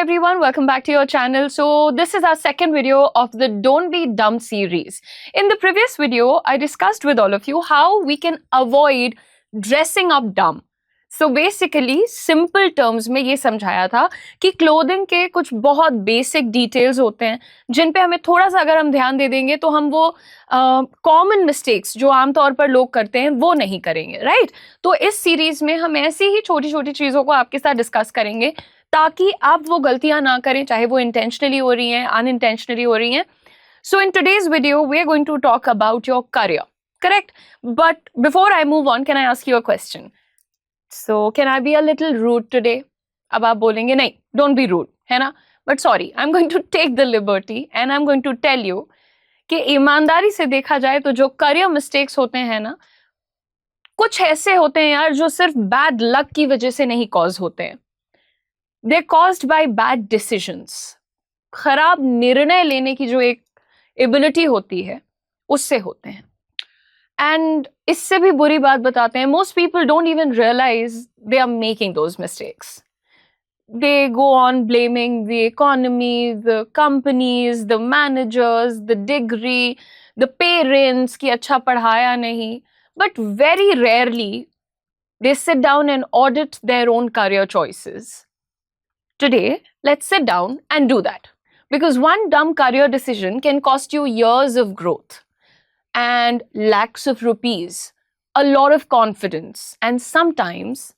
everyone, welcome back to your channel. So this is our second video of the Don't Be Dumb series. In the previous video, I discussed with all of you how we can avoid dressing up dumb. So basically, simple terms में ये समझाया था कि clothing के कुछ बहुत basic details होते हैं जिन पे हमें थोड़ा सा अगर हम ध्यान दे देंगे तो हम वो कॉमन मिस्टेक्स जो आमतौर पर लोग करते हैं वो नहीं करेंगे, राइट? तो इस सीरीज में हम ऐसी ही छोटी छोटी चीज़ों को आपके साथ डिस्कस करेंगे ताकि आप वो गलतियां ना करें, चाहे वो इंटेंशनली हो रही हैं, अनइंटेंशनली हो रही हैं. So in today's video we are going to talk about your career, correct? But before I move on, can I ask you a question? So can I be a little rude today? अब आप बोलेंगे नहीं, don't be rude, है ना? But sorry, I am going to take the liberty and I am going to tell you कि ईमानदारी से देखा जाए तो जो करियर मिस्टेक्स होते हैं ना, कुछ ऐसे होते हैं यार जो सिर्फ बैड लक की वजह से नहीं कॉज होते हैं. They're caused by bad decisions. खराब निर्णय लेने की जो एक एबिलिटी होती है उससे होते हैं. एंड इससे भी बुरी बात बताते हैं, most people don't even realize they are making those mistakes. They go on blaming the economy, the companies, the managers, the degree, the parents कि अच्छा पढ़ाया नहीं. But very rarely they sit down and audit their own career choices. Today, let's sit down and do that. Because one dumb career decision can cost you years of growth and lakhs of rupees, a lot of confidence, and sometimes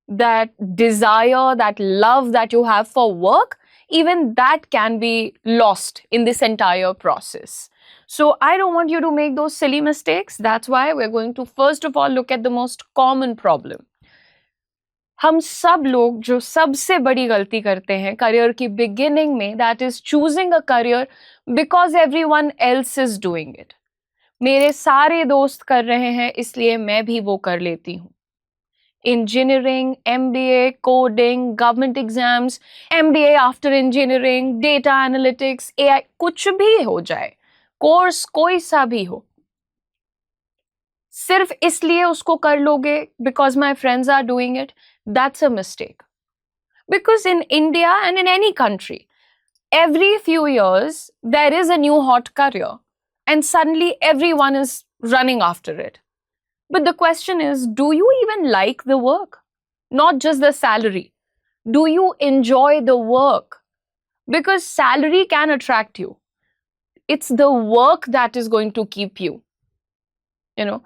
that desire, that love that you have for work, even that can be lost in this entire process. So I don't want you to make those silly mistakes. That's why we're going to first of all look at the most common problem. हम सब लोग जो सबसे बड़ी गलती करते हैं career की बिगिनिंग में, that is choosing a career because everyone else is doing it. मेरे सारे दोस्त कर रहे हैं इसलिए मैं भी वो कर लेती हूँ. Engineering, MBA, coding, government exams, MBA after engineering, data analytics, AI, कुछ भी हो जाए, कोर्स कोई सा भी हो, सिर्फ इसलिए उसको कर लोगे because my friends are doing it. That's a mistake. Because in India and in any country, every few years, there is a new hot career. And suddenly everyone is running after it. But the question is, do you even like the work? Not just the salary. Do you enjoy the work? Because salary can attract you. It's the work that is going to keep you. You know,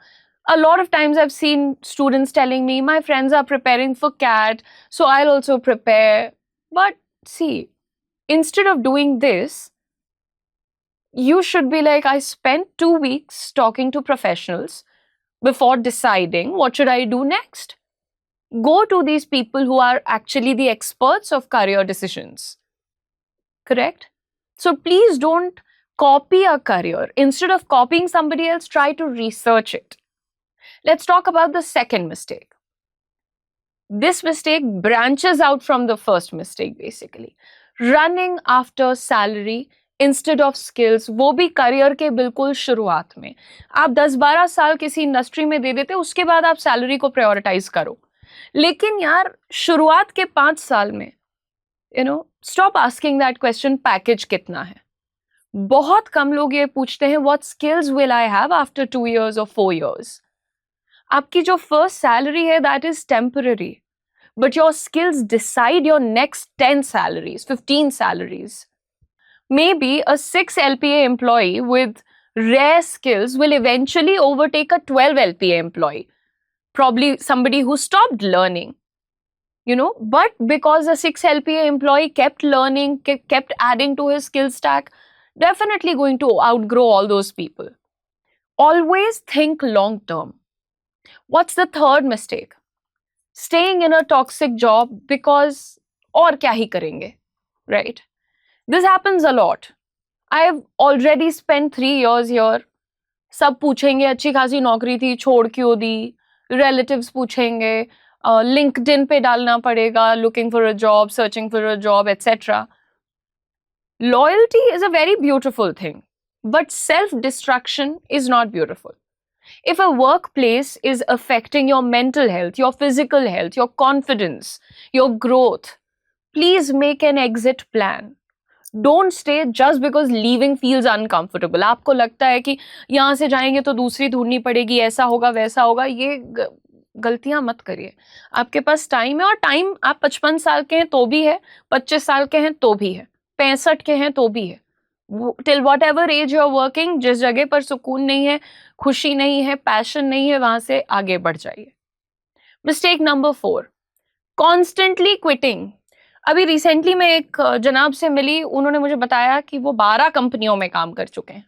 a lot of times I've seen students telling me, my friends are preparing for CAT, so I'll also prepare. But see, instead of doing this, you should be like, I spent 2 weeks talking to professionals before deciding what should I do next. Go to these people who are actually the experts of career decisions. Correct? So please don't copy a career. Instead of copying somebody else, try to research it. Let's talk about the second mistake. This mistake branches out from the first mistake basically. Running after salary instead of skills, वो भी career के बिल्कुल शुरुआत में. आप 10-12 साल किसी industry में दे देते, उसके बाद आप सैलरी को प्रायोरिटाइज करो. लेकिन यार शुरुआत के 5 साल में, stop asking that question, package कितना है. बहुत कम लोग ये पूछते हैं, what skills will I have after 2 years or 4 years? आपकी जो फर्स्ट सैलरी है that is temporary, but your skills decide your next 10 salaries, 15 salaries. Maybe a 6 LPA employee with rare skills will eventually overtake a 12 LPA employee. Probably somebody who stopped learning, but because a 6 LPA employee kept learning, kept adding to his skill stack, definitely going to outgrow all those people. Always think long term. What's the third mistake? Staying in a toxic job because और क्या ही करेंगे, right? This happens a lot. I have already spent 3 years here. सब पूछेंगे अच्छी खासी नौकरी थी, छोड़ क्यों दी? Relatives पूछेंगे, LinkedIn पे डालना पड़ेगा, looking for a job, searching for a job, etc. Loyalty is a very beautiful thing, but self-destruction is not beautiful. If a workplace is affecting your mental health, your physical health, your confidence, your growth, Please make an exit plan. Don't stay just because leaving feels uncomfortable. आपको लगता है कि यहाँ से जाएंगे तो दूसरी ढूंढनी पड़ेगी, ऐसा होगा वैसा होगा, ये गलतियां मत करिए. आपके पास टाइम है, और टाइम आप 55 साल के हैं तो भी है, 25 साल के हैं तो भी है, 65 के हैं तो भी है. Till whatever as you are working, जिस जगह पर सुकून नहीं है, खुशी नहीं है, पैशन नहीं है, वहां से आगे बढ़ जाइए. Mistake number 4, constantly quitting. अभी रिसेंटली मैं एक जनाब से मिली, उन्होंने मुझे बताया कि वो 12 कंपनियों में काम कर चुके हैं.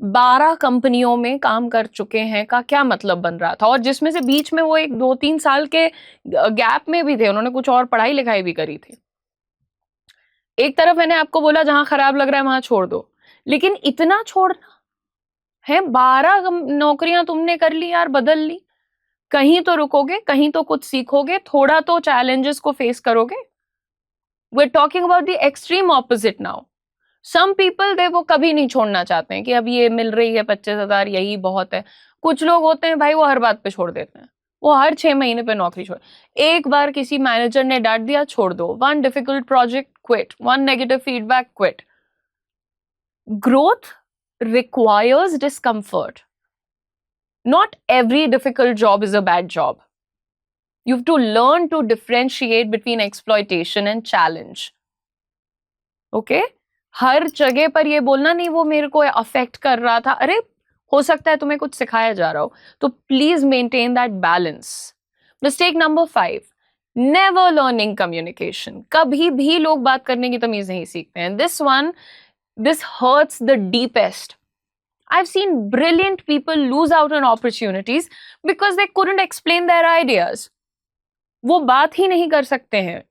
12 कंपनियों में काम कर चुके हैं का क्या मतलब बन रहा था, और जिसमें से बीच में वो एक 2-3 साल के गैप में भी थे, उन्होंने कुछ और पढ़ाई लिखाई भी करी थी. एक तरफ मैंने आपको बोला जहां खराब लग रहा है वहां छोड़ दो, लेकिन इतना छोड़ना है, 12 नौकरियां तुमने कर ली यार, बदल ली. कहीं तो रुकोगे, कहीं तो कुछ सीखोगे, थोड़ा तो चैलेंजेस को फेस करोगे. We are talking about the extreme opposite now. Some people they वो कभी नहीं छोड़ना चाहते हैं कि अब ये मिल रही है 25,000 यही बहुत है. कुछ लोग होते हैं भाई वो हर बात पे छोड़ देते हैं, वो हर 6 महीने पे नौकरी छोड़. एक बार किसी मैनेजर ने डांट दिया, छोड़ दो. One difficult project, quit. One negative feedback, quit. Growth requires discomfort. Not every difficult job is a bad job. You have to learn to differentiate between exploitation and challenge. Okay? हर जगह पर ये बोलना नहीं वो मेरे को अफेक्ट कर रहा था, अरे हो सकता है तुम्हें कुछ सिखाया जा रहा हो, तो please maintain that balance. Mistake number 5, never learning communication. कभी भी लोग बात करने की तमीज नहीं सीखते हैं. This hurts the deepest. I've seen brilliant people lose out on opportunities because they couldn't explain their ideas. वो बात ही नहीं कर सकते हैं.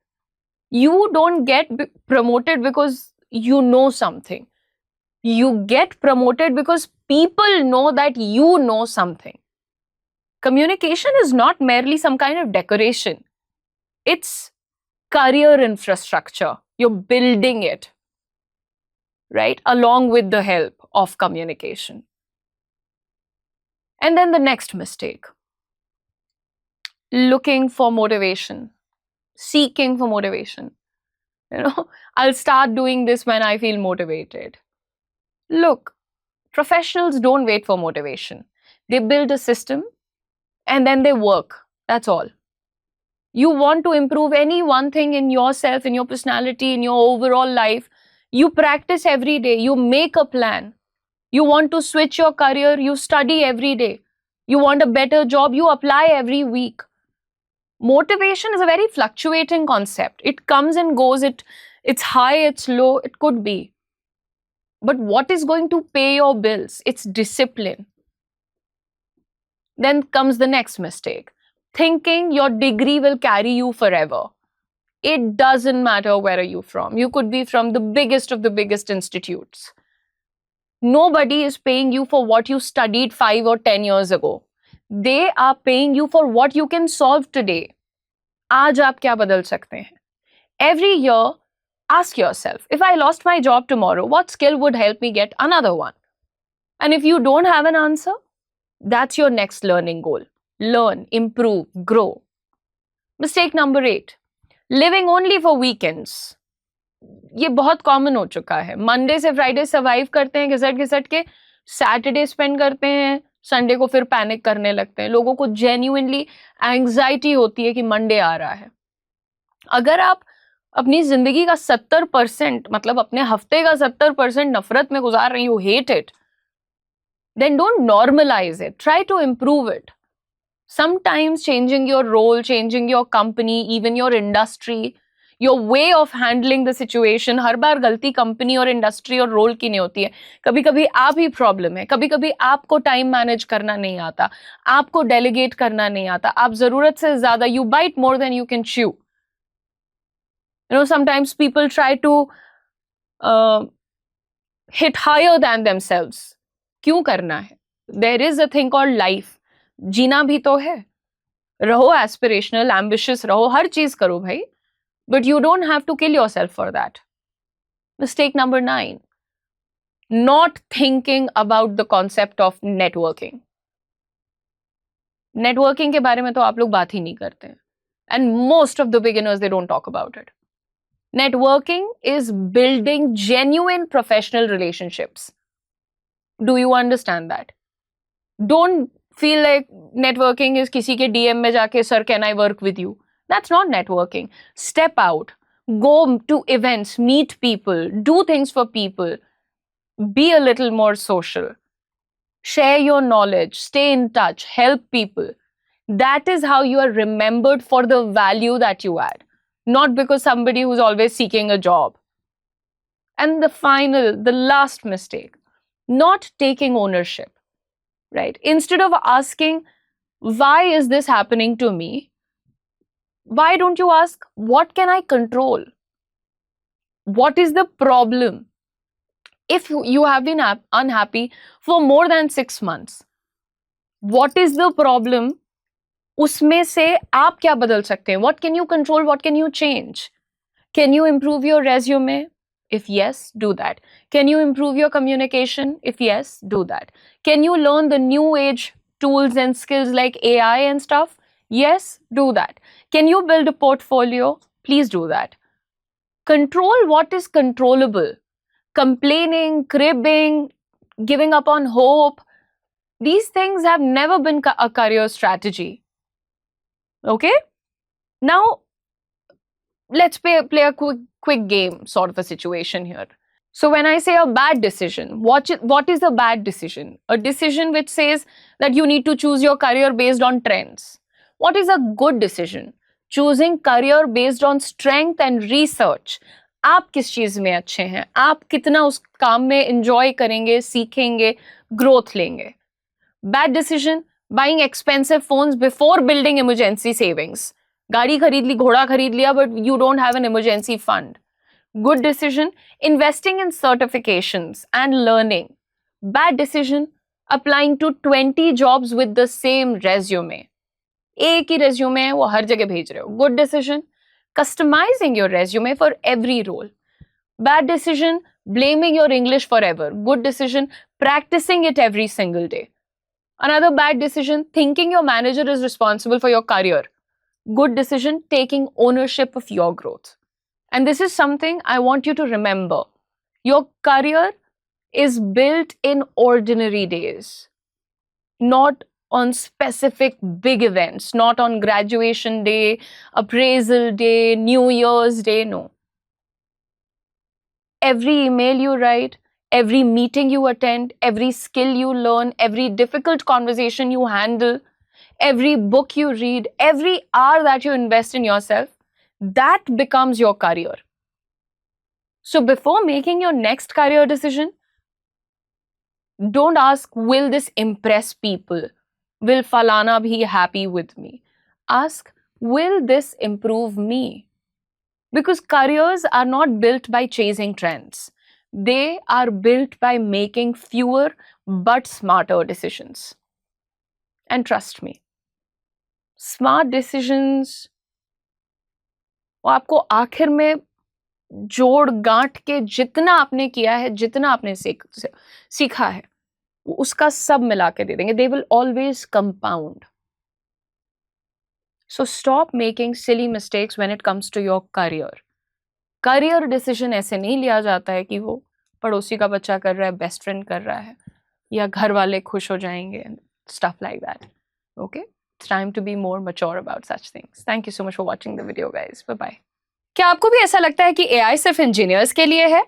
You don't get promoted because you know something. You get promoted because people know that you know something. Communication is not merely some kind of decoration. It's career infrastructure. You're building it, right? Along with the help of communication. And then the next mistake, looking for motivation, seeking for motivation. I'll start doing this when I feel motivated. Look, professionals don't wait for motivation. They build a system and then they work. That's all. You want to improve any one thing in yourself, in your personality, in your overall life, you practice every day, you make a plan. You want to switch your career, you study every day. You want a better job, you apply every week. Motivation is a very fluctuating concept. It comes and goes, it's high, it's low, it could be. But what is going to pay your bills? It's discipline. Then comes the next mistake. Thinking your degree will carry you forever. It doesn't matter where are you from. You could be from the biggest of the biggest institutes. Nobody is paying you for what you studied 5 or 10 years ago. They are paying you for what you can solve today. आज आप क्या बदल सकते हैं? Every year, ask yourself, if I lost my job tomorrow, what skill would help me get another one? And if you don't have an answer, that's your next learning goal. Learn, improve, grow. Mistake number 8, living only for weekends. ये बहुत common हो चुका है. Monday से Friday survive करते हैं घिसट घिसट के, Saturday spend करते हैं, संडे को फिर पैनिक करने लगते हैं. लोगों को जेन्युइनली एंग्जाइटी होती है कि मंडे आ रहा है. अगर आप अपनी जिंदगी का 70%, मतलब अपने हफ्ते का 70% नफरत में गुजार रही हो, hate it, then don't normalize it. Try to improve it. Sometimes changing your role, changing your company, even your industry, your way of handling the situation, हर बार गलती कंपनी और इंडस्ट्री और रोल की नहीं होती है. कभी कभी आप ही प्रॉब्लम है. कभी कभी आपको टाइम मैनेज करना नहीं आता, आपको डेलीगेट करना नहीं आता, आप जरूरत से ज्यादा, you bite more than you can chew. Sometimes people try to hit higher than themselves. क्यों करना है? There is a thing called life. जीना भी तो है. रहो एस्पिरेशनल, एम्बिशियस रहो, हर चीज करो भाई, but you don't have to kill yourself for that. Mistake number 9, not thinking about the concept of networking. Networking के बारे में तो आप लोग बात ही नहीं करते हैं. And most of the beginners, they don't talk about it. Networking is building genuine professional relationships. Do you understand that? Don't feel like networking is किसी के DM में जाके sir can I work with you? That's not networking. Step out, go to events, meet people, do things for people, be a little more social, share your knowledge, stay in touch, help people. That is how you are remembered for the value that you add, not because somebody who's always seeking a job. And the last mistake, not taking ownership, right? Instead of asking, why is this happening to me? Why don't you ask, what can I control? What is the problem? If you have been unhappy for more than 6 months, what is the problem? उसमें से आप क्या बदल सकते हैं? What can you control? What can you change? Can you improve your resume? If yes, do that. Can you improve your communication? If yes, do that. Can you learn the new age tools and skills like AI and stuff? Yes, do that. Can you build a portfolio? Please do that. Control what is controllable. Complaining, cribbing, giving up on hope, these things have never been a career strategy. Okay? Now, let's play a quick game sort of a situation here. So when I say a bad decision, what is a bad decision? A decision which says that you need to choose your career based on trends. What is a good decision? Choosing career based on strength and research. आप किस चीज में अच्छे हैं, आप कितना उस काम में एंजॉय करेंगे, सीखेंगे, ग्रोथ लेंगे. Bad decision, buying expensive phones before building emergency savings. गाड़ी खरीद ली, घोड़ा खरीद लिया, but you don't have an emergency fund. Good decision, investing in certifications and learning. Bad decision, applying to 20 jobs with the same resume. एक ही resume है, वो हर जगह भेज रहे हो. Good decision, customizing your resume for every role. Bad decision, blaming your English forever. Good decision, practicing it every single day. Another bad decision, thinking your manager is responsible for your career. Good decision, taking ownership of your growth. And this is something I want you to remember. Your career is built in ordinary days, not on specific big events, not on graduation day, appraisal day, New Year's day, no. Every email you write, every meeting you attend, every skill you learn, every difficult conversation you handle, every book you read, every hour that you invest in yourself, that becomes your career. So before making your next career decision, don't ask, will this impress people? Will Falana be happy with me? Ask, will this improve me? Because careers are not built by chasing trends. They are built by making fewer but smarter decisions. And trust me, smart decisions वो आपको आखिर में जोड़ गांठ के जितना आपने किया है, जितना आपने सीखा है, उसका सब मिला के दे देंगे. They will always compound. So stop making silly mistakes when it comes to your career. Career decision ऐसे नहीं लिया जाता है कि वो पड़ोसी का बच्चा कर रहा है, बेस्ट फ्रेंड कर रहा है, या घर वाले खुश हो जाएंगे, stuff like that. Okay? It's time to be more mature about such things. Thank you so much for watching the video, guys. Bye-bye. क्या आपको भी ऐसा लगता है कि AI सिर्फ इंजीनियर्स के लिए है?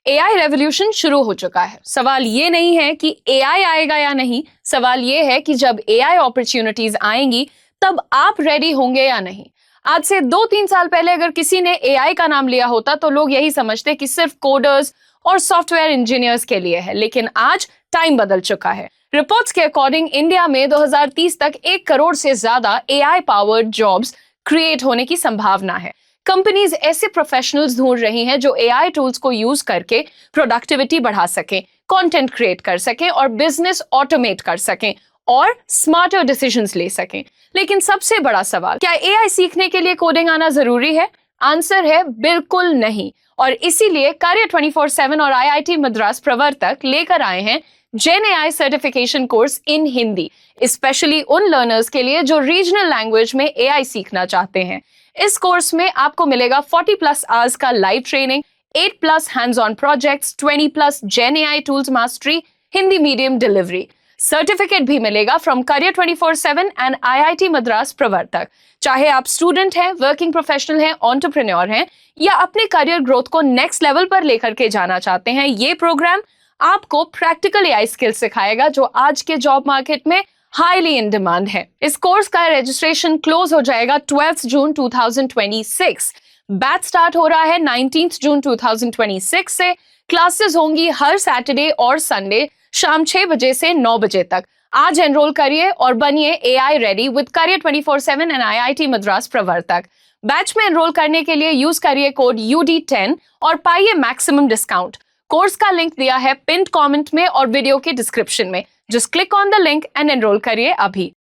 AI रेवोल्यूशन शुरू हो चुका है. सवाल ये नहीं है कि AI आएगा या नहीं, सवाल ये है कि जब AI अपॉर्चुनिटीज आएंगी तब आप रेडी होंगे या नहीं. आज से 2-3 साल पहले अगर किसी ने AI का नाम लिया होता तो लोग यही समझते कि सिर्फ कोडर्स और सॉफ्टवेयर इंजीनियर्स के लिए है. लेकिन आज टाइम बदल चुका है. रिपोर्ट्स के अकॉर्डिंग इंडिया में 2030 तक 1 करोड़ से ज्यादा AI पावर्ड जॉब्स क्रिएट होने की संभावना है. कंपनीज ऐसे प्रोफेशनल्स ढूंढ रही हैं जो AI टूल्स को यूज करके प्रोडक्टिविटी बढ़ा सकें, कंटेंट क्रिएट कर सकें और बिजनेस ऑटोमेट कर सकें और स्मार्टर डिसीजंस ले सकें. लेकिन सबसे बड़ा सवाल, क्या AI सीखने के लिए कोडिंग आना जरूरी है? आंसर है बिल्कुल नहीं. और इसीलिए Career 24/7 और IIT मद्रास प्रवर्तक लेकर आए हैं gen AI certification course in Hindi, specially उन लर्नर्स के लिए जो रीजनल लैंग्वेज में एआई सीखना चाहते हैं। इस कोर्स में आपको मिलेगा 40+ आवर्स का live training, 8+ hands on projects, 20+ gen AI tools mastery, Hindi medium delivery. Certificate भी मिलेगा from career 24/7 and IIT Madras Pravartak. चाहे आप स्टूडेंट हैं, वर्किंग प्रोफेशनल हैं, एंटरप्रेन्योर हैं या अपने करियर ग्रोथ को नेक्स्ट लेवल पर लेकर के जाना चाहते हैं, ये प्रोग्राम आपको प्रैक्टिकल एआई स्किल्स सिखाएगा जो आज के जॉब मार्केट में हाईली इन डिमांड है। इस कोर्स का रजिस्ट्रेशन क्लोज हो जाएगा 12 जून 2026। बैच स्टार्ट हो रहा है 19 जून 2026 से। क्लासेस होंगी हर सैटरडे और संडे शाम 6 बजे से 9 बजे तक। आज एनरोल करिए और बनिए AI ready with career 24/7 and IIT Madras प्रवर्तक। बैच में एनरोल करने के लिए यूज करिए कोड UD10 और पाइए मैक्सिमम डिस्काउंट। कोर्स का लिंक दिया है पिन्ड कमेंट में और वीडियो के डिस्क्रिप्शन में। Just click on the link and enrol करिए अभी।